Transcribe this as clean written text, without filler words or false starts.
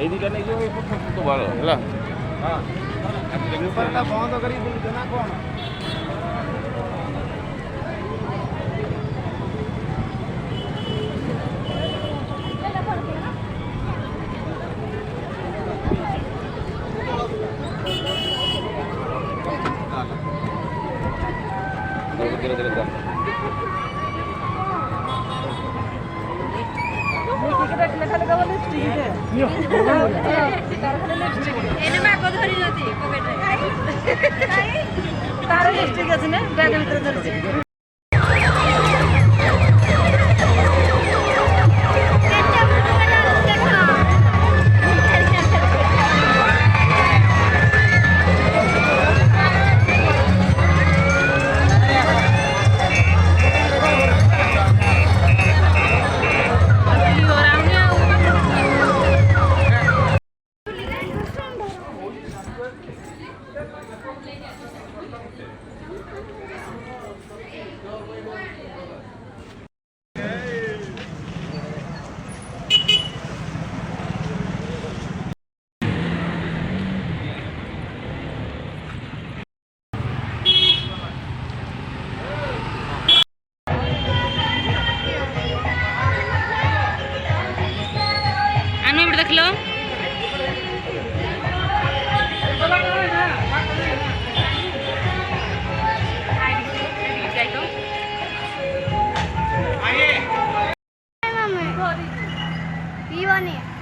এই দুইটা নেই যে তো ভালো ହେଲା ହଁ ବେପାରଟା ବନ୍ଦ କରିକି ବୁଲୁଛ ନା କ'ଣ? तार लिपस्टिक আছে না ব্যাগের ভিতরে ধরেছে দেখলো Viva